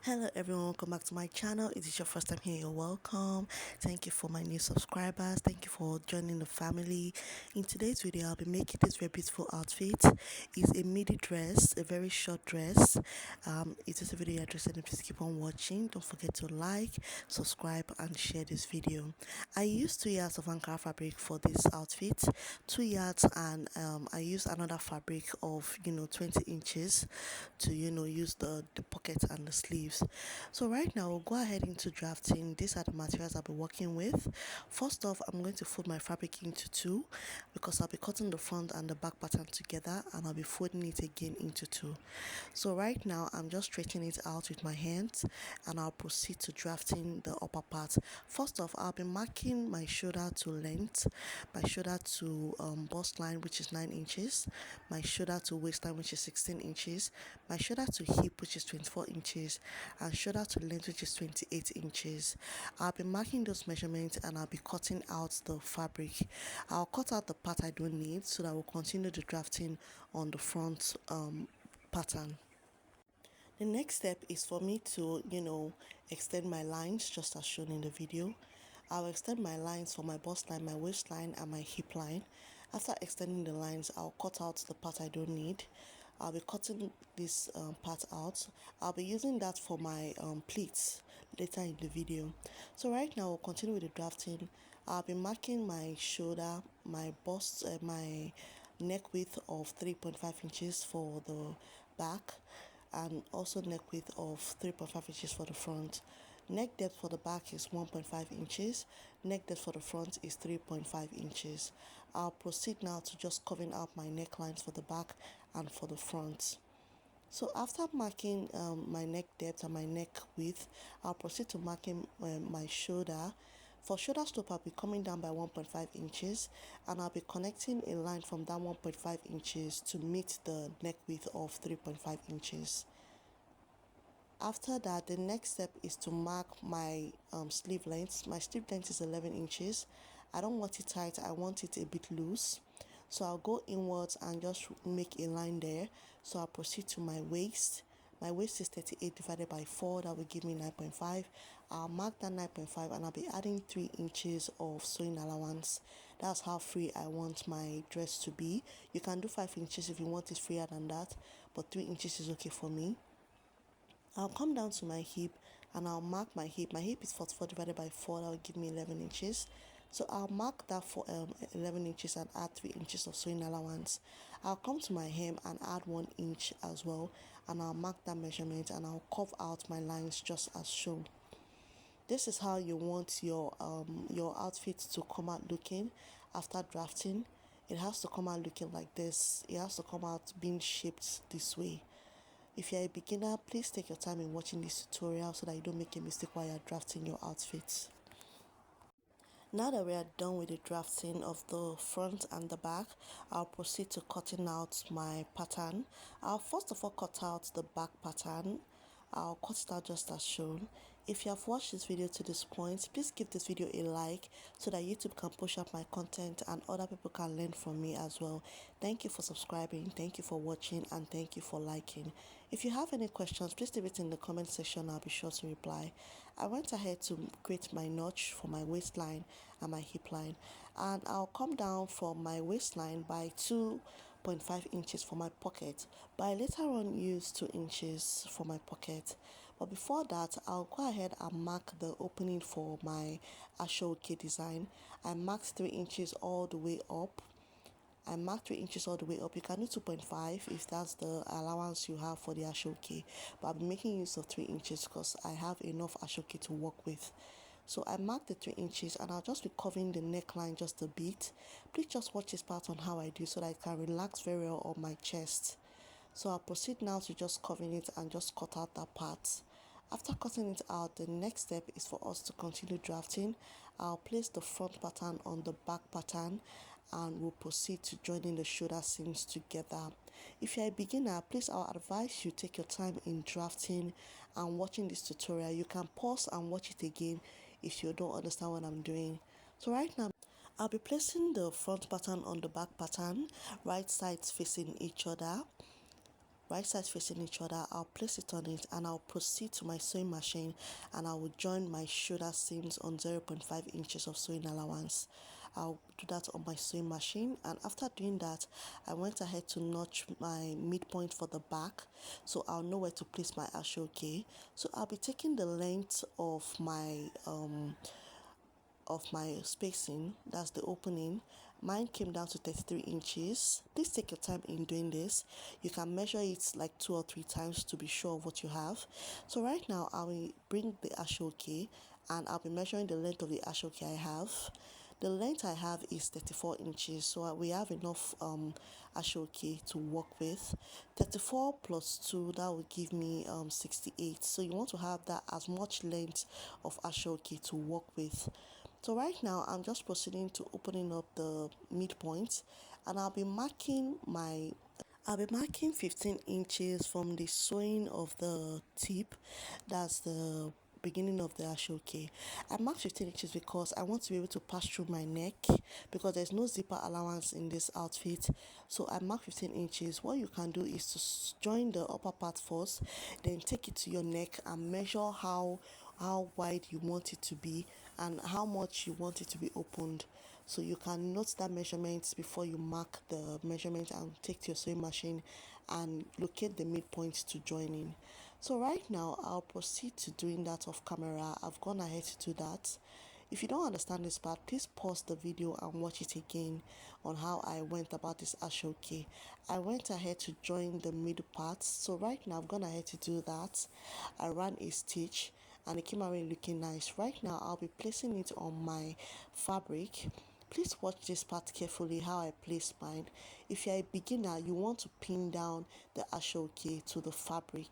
Hello everyone, welcome back to my channel. If it's your first time here, you're welcome. Thank you for my new subscribers. Thank you for joining the family. In today's video, I'll be making this very beautiful outfit. It's a midi dress, a very short dress. If this is a video you're interested in, please keep on watching. Don't forget to like, subscribe and share this video. I used 2 yards of Ankara fabric for this outfit, 2 yards, and I used another fabric of 20 inches to use the pocket and the sleeves. So right now we'll go ahead into drafting. These are the materials I'll be working with. First off, I'm going to fold my fabric into two because I'll be cutting the front and the back pattern together, and I'll be folding it again into two. So right now I'm just stretching it out with my hands, and I'll proceed to drafting the upper part. First off, I'll be marking my shoulder to length, my shoulder to bust line, which is 9 inches, my shoulder to waistline, which is 16 inches, my shoulder to hip, which is 24 inches, and shoulder to length, which is 28 inches. I'll be marking those measurements, and I'll be cutting out the fabric. I'll cut out the part I don't need so that we'll continue the drafting on the front pattern. The next step is for me to extend my lines just as shown in the video. I'll extend my lines for my bust line, my waistline and my hip line. After extending the lines, I'll cut out the part I don't need. I'll be cutting this part out. I'll be using that for my pleats later in the video. So right now we'll continue with the drafting. I'll be marking my shoulder, my bust, my neck width of 3.5 inches for the back, and also neck width of 3.5 inches for the front. Neck depth for the back is 1.5 inches. Neck depth for the front is 3.5 inches. I'll proceed now to just covering out my necklines for the back and for the front. So after marking my neck depth and my neck width, I'll proceed to marking my shoulder. For shoulder slope, I'll be coming down by 1.5 inches, and I'll be connecting a line from that 1.5 inches to meet the neck width of 3.5 inches. After that, the next step is to mark my sleeve length. My sleeve length is 11 inches. I don't want it tight, I want it a bit loose. So I'll go inwards and just make a line there. So I'll proceed to my waist. My waist is 38 divided by 4, that will give me 9.5. I'll mark that 9.5, and I'll be adding 3 inches of sewing allowance. That's how free I want my dress to be. You can do 5 inches if you want it freer than that, but 3 inches is okay for me. I'll come down to my hip, and I'll mark my hip. My hip is 44 divided by 4, that will give me 11 inches. So I'll mark that for 11 inches and add 3 inches of sewing allowance. I'll come to my hem and add 1 inch as well, and I'll mark that measurement, and I'll curve out my lines just as shown. This is how you want your outfit to come out looking after drafting. It has to come out looking like this. It has to come out being shaped this way. If you're a beginner, please take your time in watching this tutorial so that you don't make a mistake while you're drafting your outfits. Now that we are done with the drafting of the front and the back, I'll proceed to cutting out my pattern. I'll first of all cut out the back pattern. I'll cut it out just as shown. If you have watched this video to this point, please give this video a like so that YouTube can push up my content and other people can learn from me as well. Thank you for subscribing, thank you for watching, and thank you for liking. If you have any questions, please leave it in the comment section. I'll be sure to reply. I went ahead to create my notch for my waistline and my hip line, and I'll come down from my waistline by 2.5 inches for my pocket, but I later on use 2 inches for my pocket. But before that, I'll go ahead and mark the opening for my Aso Oke design. I marked 3 inches all the way up. I marked 3 inches all the way up. You can do 2.5 if that's the allowance you have for the Aso Oke, but I'll be making use of 3 inches because I have enough Aso Oke to work with. So I marked the 3 inches, and I'll just be covering the neckline just a bit. Please just watch this part on how I do so that I can relax very well on my chest. So I'll proceed now to just covering it and just cut out that part. After cutting it out, the next step is for us to continue drafting. I'll place the front pattern on the back pattern, and we'll proceed to joining the shoulder seams together. If you're a beginner, please, I'll advise you take your time in drafting and watching this tutorial. You can pause and watch it again if you don't understand what I'm doing. So right now, I'll be placing the front pattern on the back pattern, right sides facing each other. right sides facing each other. I'll place it on it and I'll proceed to my sewing machine, and I will join my shoulder seams on 0.5 inches of sewing allowance. I'll do that on my sewing machine, and after doing that I went ahead to notch my midpoint for the back, so I'll know where to place my Aso Oke. So I'll be taking the length of my spacing, that's the opening. Mine came down to 33 inches. Please take your time in doing this. You can measure it like 2 or 3 times to be sure of what you have. So right now I will bring the Aso Oke and I'll be measuring the length of the Aso Oke I have. The length I have is 34 inches, so we have enough Aso Oke to work with. 34 plus 2, that will give me 68. So you want to have that as much length of Aso Oke to work with. So right now I'm just proceeding to opening up the midpoint, and I'll be marking 15 inches from the sewing of the tip, that's the beginning of the Aso Oke. I marked 15 inches because I want to be able to pass through my neck, because there's no zipper allowance in this outfit. So I marked 15 inches. What you can do is to join the upper part first, then take it to your neck and measure how wide you want it to be and how much you want it to be opened. So you can note that measurement before you mark the measurement and take to your sewing machine and locate the midpoint to join in. So right now I'll proceed to doing that off camera. I've gone ahead to do that. If you don't understand this part, please pause the video and watch it again on how I went about this Aso Oke. I went ahead to join the middle parts. So right now I've gone ahead to do that. I ran a stitch and it came out really looking nice. Right now I'll be placing it on my fabric. Please watch this part carefully how I place mine. If you're a beginner, you want to pin down the Aso Oke to the fabric.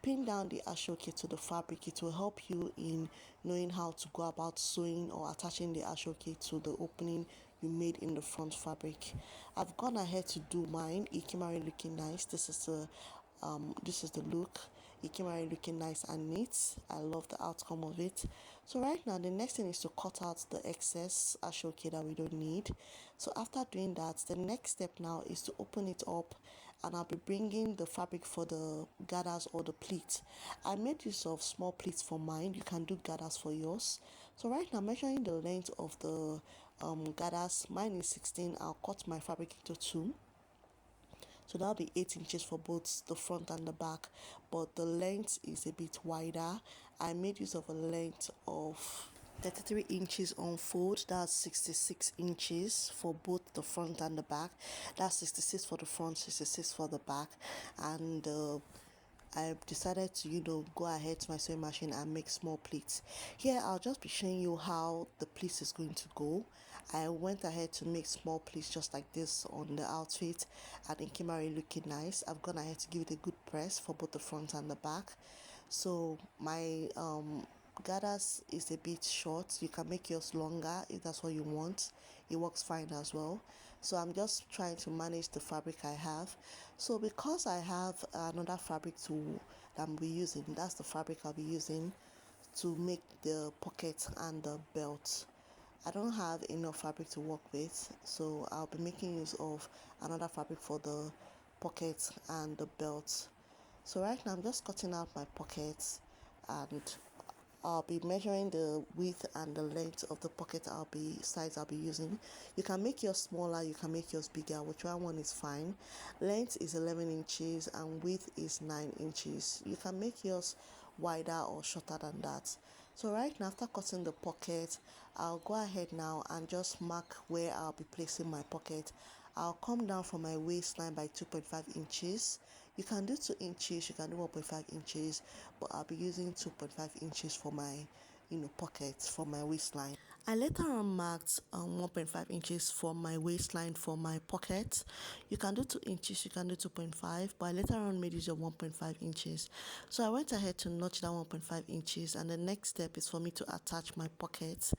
Pin down the Aso Oke to the fabric. It will help you in knowing how to go about sewing or attaching the Aso Oke to the opening you made in the front fabric. I've gone ahead to do mine. It came out really looking nice. This is the look. It came out looking nice and neat. I love the outcome of it. So right now the next thing is to cut out the excess Aso Oke that we don't need. So after doing that, the next step now is to open it up, and I'll be bringing the fabric for the gathers or the pleats. I made use of small pleats for mine. You can do gathers for yours. So right now, measuring the length of the gathers, mine is 16. I'll cut my fabric into 2. So that'll be 8 inches for both the front and the back, but the length is a bit wider. I made use of a length of 33 inches on fold. That's 66 inches for both the front and the back. That's 66 for the front, 66 for the back. And I decided to go ahead to my sewing machine and make small pleats. Here I'll just be showing you how the pleats is going to go. I went ahead to make small pleats just like this on the outfit, and it came out really looking nice. I've gone ahead to give it a good press for both the front and the back. So my gathers is a bit short. You can make yours longer if that's what you want. It works fine as well. So I'm just trying to manage the fabric I have. So because I have another fabric that I'll be using, that's the fabric I'll be using to make the pocket and the belt. I don't have enough fabric to work with, so I'll be making use of another fabric for the pocket and the belt. So right now I'm just cutting out my pockets, and I'll be measuring the width and the length of the pocket size I'll be using. You can make yours smaller, you can make yours bigger, whichever one is fine. Length is 11 inches and width is 9 inches. You can make yours wider or shorter than that. So right now, after cutting the pocket, I'll go ahead now and just mark where I'll be placing my pocket. I'll come down from my waistline by 2.5 inches. You can do 2 inches, you can do 1.5 inches, but I'll be using 2.5 inches for my pockets for my waistline. I later on marked 1.5 inches for my waistline for my pocket. You can do 2 inches, you can do 2.5, but I later on made use of 1.5 inches. So I went ahead to notch that 1.5 inches, and the next step is for me to attach my pocket.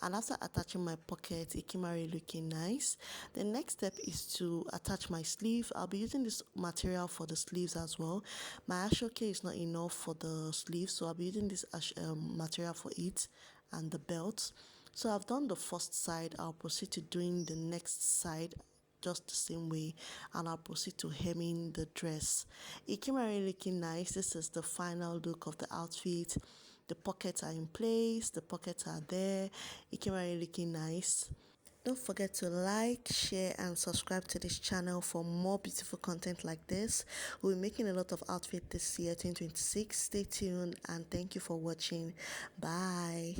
And after attaching my pocket, it came out really looking nice. The next step is to attach my sleeve. I'll be using this material for the sleeves as well. My Aso Oke is not enough for the sleeves, so I'll be using this material for it and the belt. So I've done the first side. I'll proceed to doing the next side just the same way, and I'll proceed to hemming the dress. It came out really looking nice. This is the final look of the outfit. The pockets are in place, the pockets are there. It came out really looking nice. Don't forget to like, share, and subscribe to this channel for more beautiful content like this. We'll be making a lot of outfits this year, 2026. Stay tuned, and thank you for watching. Bye.